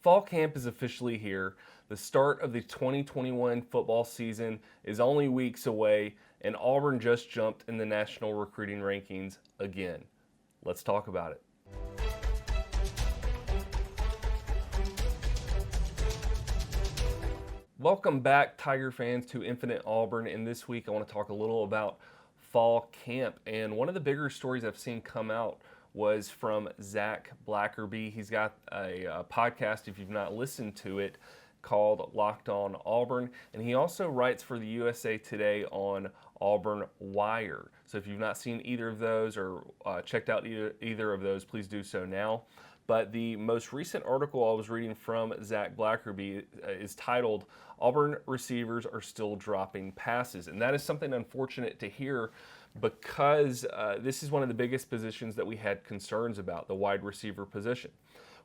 Fall camp is officially here. The start of the 2021 football season is only weeks away, and Auburn just jumped in the national recruiting rankings again. Let's talk about it. Welcome back, Tiger fans, to Infinite Auburn, and this week I want to talk a little about fall camp. And one of the bigger stories I've seen come out was from Zach Blackerby. He's got a podcast, if you've not listened to it, called Locked On Auburn, and he also writes for the USA Today on Auburn Wire. So if you've not seen either of those or checked out either of those, please do so now. But the most recent article I was reading from Zach Blackerby is titled, "Auburn Receivers Are Still Dropping Passes." And that is something unfortunate to hear because this is one of the biggest positions that we had concerns about, the wide receiver position.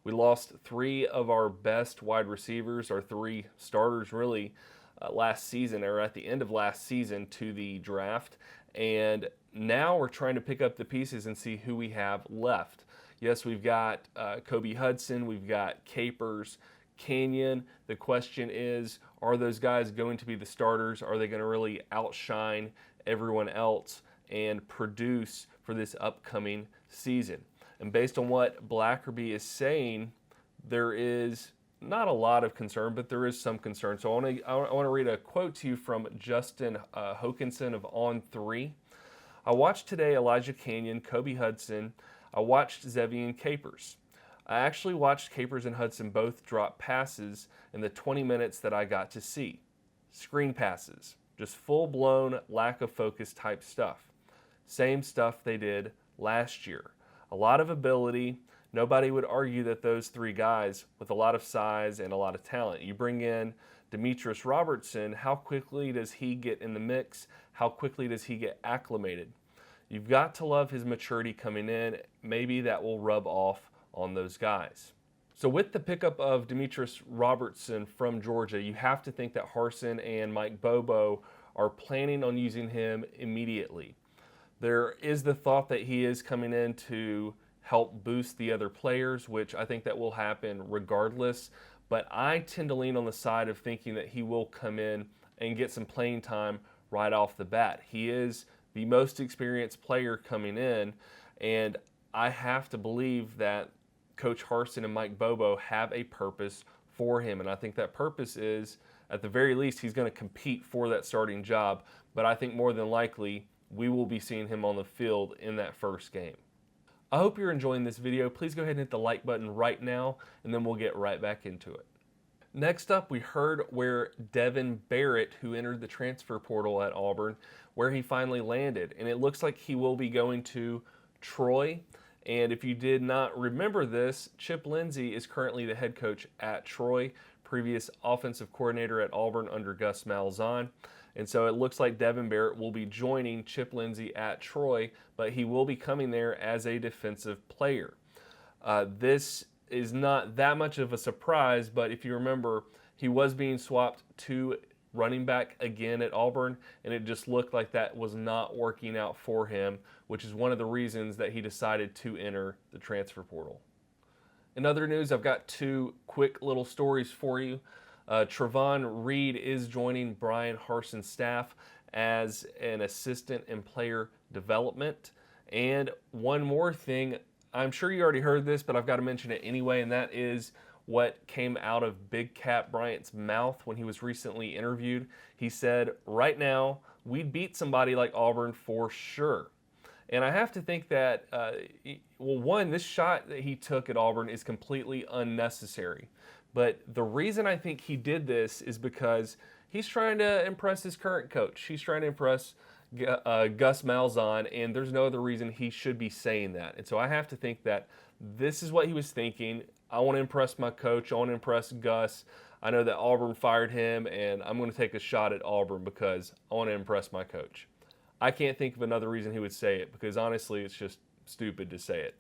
We lost three of our best wide receivers, or three starters really, last season, or at the end of last season, to the draft. And now we're trying to pick up the pieces and see who we have left. Yes, we've got Kobe Hudson, we've got Capers, Canyon. The question is, are those guys going to be the starters? Are they going to really outshine everyone else and produce for this upcoming season? And based on what Blackerby is saying, there is not a lot of concern, but there is some concern. So I want to read a quote to you from Justin Hokanson of On3. "I watched today Elijah Canyon, Kobe Hudson. I watched Zevian Capers. I actually watched Capers and Hudson both drop passes in the 20 minutes that I got to see. Screen passes, just full-blown lack of focus type stuff. Same stuff they did last year. A lot of ability. Nobody would argue that those three guys with a lot of size and a lot of talent. You bring in Demetrius Robertson, how quickly does he get in the mix? How quickly does he get acclimated? You've got to love his maturity coming in. Maybe that will rub off on those guys." So with the pickup of Demetrius Robertson from Georgia, you have to think that Harsin and Mike Bobo are planning on using him immediately. There is the thought that he is coming in to help boost the other players, which I think that will happen regardless. But I tend to lean on the side of thinking that he will come in and get some playing time right off the bat. He is the most experienced player coming in, and I have to believe that Coach Harsin and Mike Bobo have a purpose for him. And I think that purpose is, at the very least, he's going to compete for that starting job. But I think more than likely, we will be seeing him on the field in that first game. I hope you're enjoying this video. Please go ahead and hit the like button right now, and then we'll get right back into it. Next up, we heard where Devin Barrett, who entered the transfer portal at Auburn, where he finally landed. And it looks like he will be going to Troy. And if you did not remember this, Chip Lindsey is currently the head coach at Troy, previous offensive coordinator at Auburn under Gus Malzahn. And so it looks like Devin Barrett will be joining Chip Lindsey at Troy, but he will be coming there as a defensive player. This is not that much of a surprise, but if you remember, he was being swapped to running back again at Auburn, and it just looked like that was not working out for him, which is one of the reasons that he decided to enter the transfer portal. In other news, I've got two quick little stories for you. Trevon Reed is joining Brian Harsin's staff as an assistant in player development. And one more thing, I'm sure you already heard this, but I've got to mention it anyway, and that is what came out of Big Cat Bryant's mouth when he was recently interviewed. He said, right now, we'd beat somebody like Auburn for sure. And I have to think that, one, this shot that he took at Auburn is completely unnecessary. But the reason I think he did this is because he's trying to impress his current coach. He's trying to impress Gus Malzahn, and there's no other reason he should be saying that. And so I have to think that this is what he was thinking. I want to impress my coach. I want to impress Gus. I know that Auburn fired him, and I'm going to take a shot at Auburn because I want to impress my coach. I can't think of another reason he would say it because, honestly, it's just stupid to say it.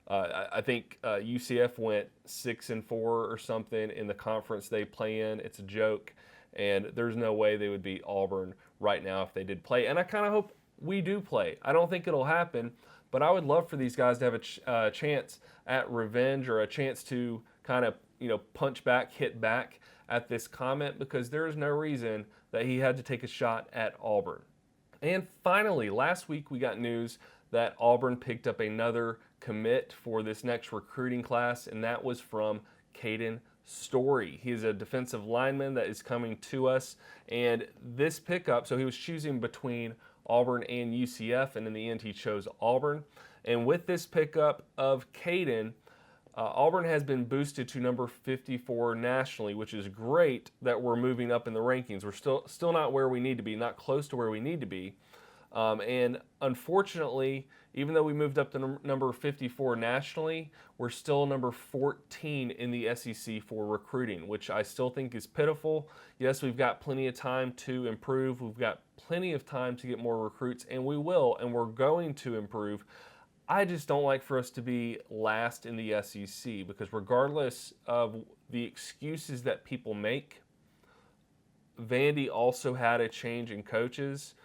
I think UCF went 6-4 or something in the conference they play in. It's a joke, and there's no way they would beat Auburn right now if they did play. And I kind of hope we do play. I don't think it'll happen, but I would love for these guys to have a chance at revenge or a chance to kind of, punch back, hit back at this comment, because there is no reason that he had to take a shot at Auburn. And finally, last week we got news that Auburn picked up another commit for this next recruiting class, and that was from Caden Story. He is a defensive lineman that is coming to us, and this pickup, so he was choosing between Auburn and UCF, and in the end he chose Auburn. And with this pickup of Caden, Auburn has been boosted to number 54 nationally, which is great that we're moving up in the rankings. We're still not where we need to be, not close to where we need to be. And unfortunately, even though we moved up to number 54 nationally, we're still number 14 in the SEC for recruiting, which I still think is pitiful. Yes, we've got plenty of time to improve. We've got plenty of time to get more recruits, and we will, and we're going to improve. I just don't like for us to be last in the SEC, because regardless of the excuses that people make, Vandy also had a change in coaches.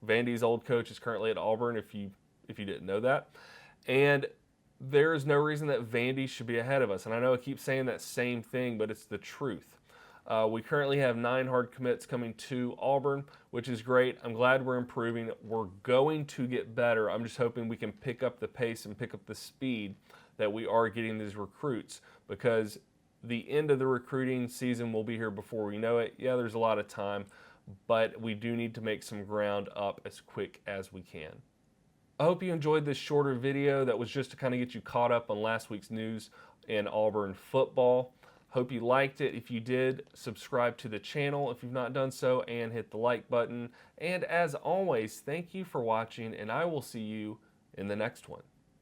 Vandy's old coach is currently at Auburn, if you didn't know that. And there is no reason that Vandy should be ahead of us. And I know I keep saying that same thing, but it's the truth. We currently have 9 hard commits coming to Auburn, which is great. I'm glad we're improving. We're going to get better. I'm just hoping we can pick up the pace and pick up the speed that we are getting these recruits, because the end of the recruiting season will be here before we know it. Yeah, there's a lot of time, but we do need to make some ground up as quick as we can. I hope you enjoyed this shorter video that was just to kind of get you caught up on last week's news in Auburn football. Hope you liked it. If you did, subscribe to the channel if you've not done so, and hit the like button. And as always, thank you for watching, and I will see you in the next one.